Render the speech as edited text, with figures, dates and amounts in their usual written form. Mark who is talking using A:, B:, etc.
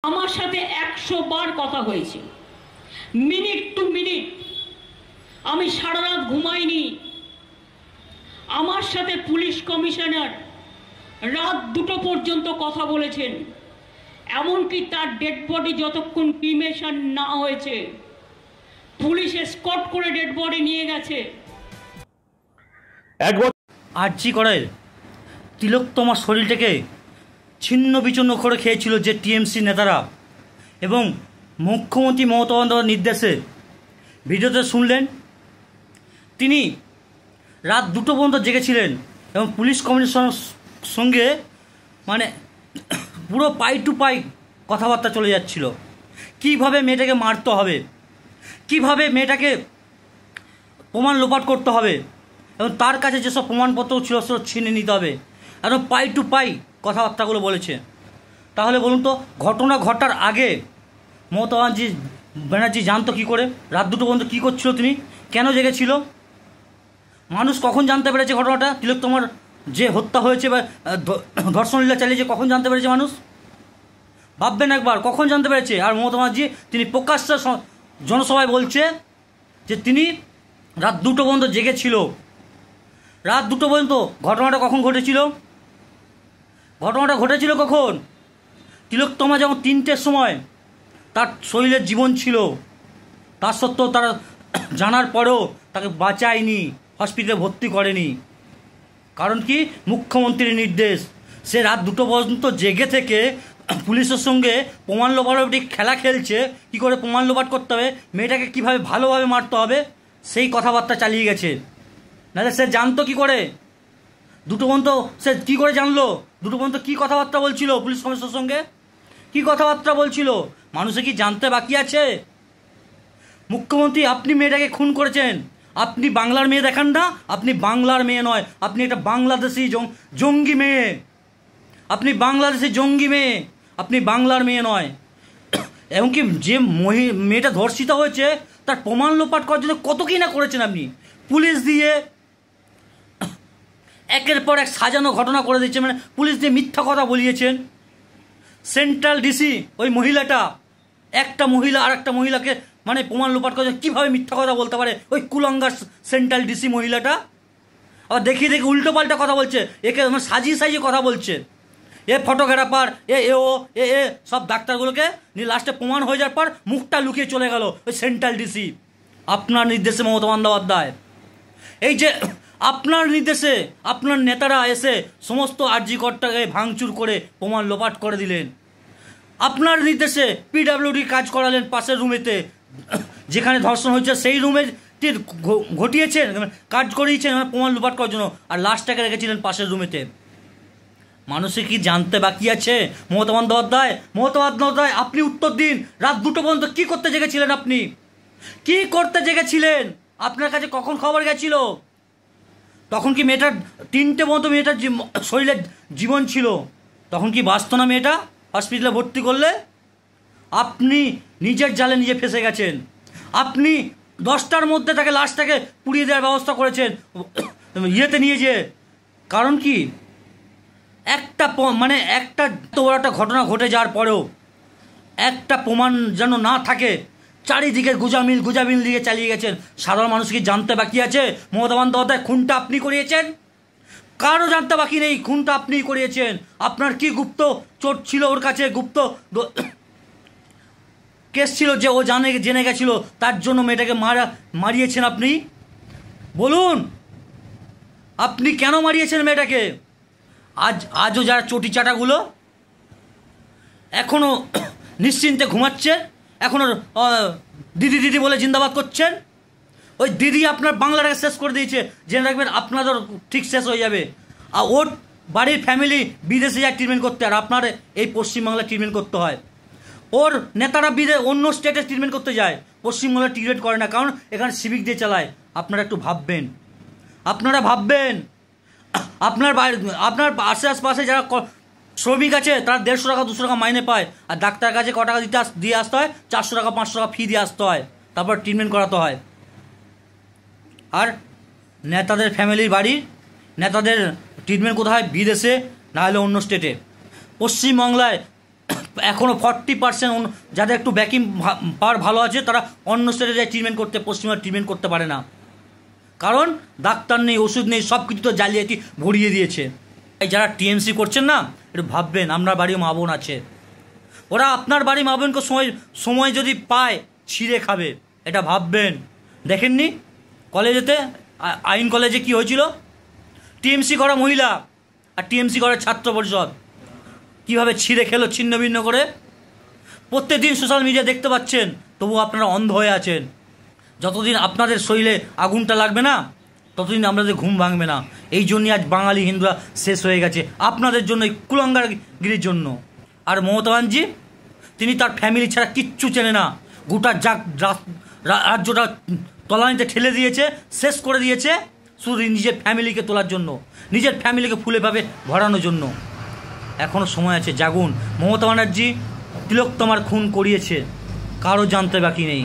A: আমার সাথে 100 বার কথা হয়েছে, মিনিট টু মিনিট। আমি সারা রাত ঘুমাইনি। আমার সাথে পুলিশ কমিশনার রাত 2টো পর্যন্ত কথা বলেছেন। এমনকি তার ডেড বডি যতক্ষণ ক্রিমেশন না হয়েছে, পুলিশ এসকর্ট করে ডেড বডি নিয়ে গেছে।
B: আরজি করের তিলোত্তমার শরীরটাকে ছিন্ন বিচ্ছিন্ন করে খেয়েছিল যে টিএমসি নেতারা, এবং মুখ্যমন্ত্রী মমতা বন্দ্যোপাধ্যায়ের নির্দেশে ভিডিওতে শুনলেন তিনি রাত 2টো পর্যন্ত জেগেছিলেন এবং পুলিশ কমিশনের সঙ্গে মানে পুরো পাই টু পাই কথাবার্তা চলে যাচ্ছিল। কিভাবে মেয়েটাকে মারতে হবে, কিভাবে মেয়েটাকে প্রমাণ লোপাট করতে হবে এবং তার কাছে যেসব প্রমাণপত্র ছিল সেসব ছিনে নিতে হবে, একদম পাই টু পাই কথাবার্তাগুলো বলেছে। তাহলে বলুন তো, ঘটনা ঘটার আগে মমতা ব্যানার্জি জানতো কী করে? রাত 2টো পর্যন্ত কী করছিল তিনি? কেন জেগেছিল? মানুষ কখন জানতে পেরেছে ঘটনাটা? তিলোত্তমার যে হত্যা হয়েছে বা ধর্ষণলীলা চালিয়েছে, কখন জানতে পেরেছে মানুষ? ভাববেন একবার, কখন জানতে পেরেছে? আর মমতা ব্যানার্জি তিনি প্রকাশ্যে জনসভায় বলছে যে তিনি রাত 2টো পর্যন্ত জেগেছিল। রাত 2টো পর্যন্ত ঘটনাটা কখন ঘটেছিল? ঘটনাটা ঘটেছিল কখন? তিলোত্তমা যখন 3টের সময় তার শরীরের জীবন ছিল, তার সত্ত্বেও তারা জানার পরেও তাকে বাঁচায়নি, হসপিটালে ভর্তি করেনি। কারণ কি? মুখ্যমন্ত্রীর নির্দেশ। সে রাত 2টো পর্যন্ত জেগে থেকে পুলিশের সঙ্গে প্রমাণ লোপাটি খেলা খেলছে, কি করে প্রমাণ লোপাট করতে হবে, মেয়েটাকে কীভাবে ভালোভাবে মারতে হবে, সেই কথাবার্তা চালিয়ে গেছে। নাহলে সে জানতো কী করে? 2টো পর্যন্ত সে কী করে জানলো? 2টো পর্যন্ত কী কথাবার্তা বলছিল পুলিশ কমিশনের সঙ্গে? কী কথাবার্তা বলছিল? মানুষে কি জানতে বাকি আছে? মুখ্যমন্ত্রী, আপনি মেয়েটাকে খুন করেছেন। আপনি বাংলার মেয়ে দেখান না। আপনি বাংলার মেয়ে নয়, আপনি একটা বাংলাদেশি জঙ্গি মেয়ে। আপনি বাংলাদেশি জঙ্গি মেয়ে, আপনি বাংলার মেয়ে নয়। এমনকি যে মেয়েটা ধর্ষিত হয়েছে তার প্রমাণ লোপাট করার জন্য কত কী না করেছেন আপনি। পুলিশ দিয়ে একের পর এক সাজানো ঘটনা করে দিচ্ছেন, মানে পুলিশ দিয়ে মিথ্যা কথা বলিয়েছেন। সেন্ট্রাল ডিসি ওই মহিলাটা, একটা মহিলা আর একটা মহিলাকে মানে প্রমাণ লোপাট করে কীভাবে মিথ্যা কথা বলতে পারে ওই কুলাঙ্গার সেন্ট্রাল ডিসি মহিলাটা? আবার দেখিয়ে দেখি উল্টো পাল্টা কথা বলছে, একে মানে সাজিয়ে সাজিয়ে কথা বলছে। এ ফটোগ্রাফার, এ সব ডাক্তারগুলোকে নিয়ে লাস্টে প্রমাণ হয়ে যাওয়ার পর মুখটা লুকিয়ে চলে গেল ওই সেন্ট্রাল ডিসি। আপনার নির্দেশে মমতা বন্দ্যোপাধ্যায়, এই যে আপনার নির্দেশে আপনার নেতারা এসে সমস্ত আরজি করটাকে ভাঙচুর করে প্রমাণ লোপাট করে দিলেন। আপনার নির্দেশে পিডাব্লিউডি কাজ করালেন পাশের রুমেতে, যেখানে ধর্ষণ হয়েছে সেই রুমের ঘটিয়েছেন, কাজ করিয়েছেন প্রমাণ লোপাট করার জন্য, আর লাশটাকে রেখেছিলেন পাশের রুমেতে। মানুষে কি জানতে বাকি আছে? মমতা বন্দ্যোপাধ্যায়, আপনি উত্তর দিন। রাত 2টো পর্যন্ত কী করতে জেগেছিলেন? আপনি কী করতে জেগেছিলেন? আপনার কাছে কখন খবর গেছিল? তখন কি মেয়েটার 3টে পর্যন্ত মেয়েটার শরীরের জীবন ছিল? তখন কি বাঁচত না মেয়েটা? হসপিটালে ভর্তি করলে আপনি নিজের জালে নিজে ফেসে গেছেন। আপনি 10টার মধ্যে তাকে লাশটাকে পুড়িয়ে দেওয়ার ব্যবস্থা করেছেন ইয়েতে নিয়ে যেয়ে। কারণ কি? একটা মানে একটা তো বড় একটা ঘটনা ঘটে যাওয়ার পরেও একটা প্রমাণ যেন না থাকে, চারিদিকে গুজামিল দিয়ে চালিয়ে গেছেন। সাধারণ মানুষ কি জানতে বাকি আছে মমতা বন্দ্যোপাধ্যায় খুনটা আপনি করিয়েছেন? কারও জানতে বাকি নেই, খুনটা আপনিই করিয়েছেন। আপনার কি গুপ্ত চোট ছিল ওর কাছে, গুপ্ত কেস ছিল যে ও জেনে গেছিল, তার জন্য মেয়েটাকে মারিয়েছেন আপনি? বলুন, আপনি কেন মারিয়েছেন মেয়েটাকে? আজও যারা চটি চাটাগুলো এখনও নিশ্চিন্তে ঘুমাচ্ছেন, এখনও দিদি বলে জিন্দাবাদ করছেন, ওই দিদি আপনার বাংলাটাকে শেষ করে দিয়েছে। জেনে রাখবেন আপনাদের ঠিক শেষ হয়ে যাবে। আর ওর বাড়ির ফ্যামিলি বিদেশে যায় ট্রিটমেন্ট করতে, আর আপনার এই পশ্চিমবাংলায় ট্রিটমেন্ট করতে হয়। ওর নেতারা অন্য স্টেটে ট্রিটমেন্ট করতে যায়, পশ্চিমবাংলা ট্রিটমেন্ট করে না, কারণ এখানে সিভিক দিয়ে চালায়। আপনারা একটু ভাববেন, আপনার আশেপাশে যারা শ্রমিক আছে তারা 150 টাকা 200 টাকা মাইনে পায়, আর ডাক্তার কাছে ক টাকা দিয়ে আসতে হয়? 400 টাকা 500 টাকা ফি দিয়ে আসতে হয়, তারপর ট্রিটমেন্ট করাতে হয়। আর নেতাদের ফ্যামিলির বাড়ি, নেতাদের ট্রিটমেন্ট কোথায়? বিদেশে, না হলে অন্য স্টেটে। পশ্চিমবাংলায় এখনও 40% যাদের একটু ব্যাকিং পাওয়ার ভালো আছে তারা অন্য স্টেটে যায় ট্রিটমেন্ট করতে, পশ্চিমবঙ্গে ট্রিটমেন্ট করতে পারে না, কারণ ডাক্তার নেই, ওষুধ নেই, সব কিছু তো জালিয়াতি ভরিয়ে দিয়েছে। এই যারা টিএমসি করছেন না, একটু ভাববেন আপনার বাড়িও মা বোন আছে, ওরা আপনার বাড়ি মা বোনকে সময় যদি পায় ছিঁড়ে খাবে, এটা ভাববেন। দেখেননি কলেজেতে, আইন কলেজে কি হয়েছিল? টিএমসি করা মহিলা আর টিএমসি করা ছাত্র পরিষদ কীভাবে ছিঁড়ে খেলো ছিন্ন ভিন্ন করে। প্রত্যেকদিন সোশ্যাল মিডিয়া দেখতে পাচ্ছেন, তবু আপনারা অন্ধ হয়ে আছেন। যতদিন আপনাদের শরীরে আগুনটা লাগবে না, ততদিন আপনাদের ঘুম ভাঙবে না। এই জন্যই আজ বাঙালি হিন্দুরা শেষ হয়ে গেছে, আপনাদের জন্য, এই কুলাঙ্গারগিরির জন্য। আর মমতা ব্যানার্জি, তিনি তার ফ্যামিলি ছাড়া কিচ্ছু চেনে না, গোটা রাজ্যটা তলানিতে ঠেলে দিয়েছে, শেষ করে দিয়েছে, শুধু নিজের ফ্যামিলিকে তোলার জন্য, নিজের ফ্যামিলিকে ফুলে পাবে ভরানোর জন্য। এখনও সময় আছে, জাগুন। মমতা ব্যানার্জি তিলোত্তমার খুন করিয়েছে, কারো জানতে বাকি নেই।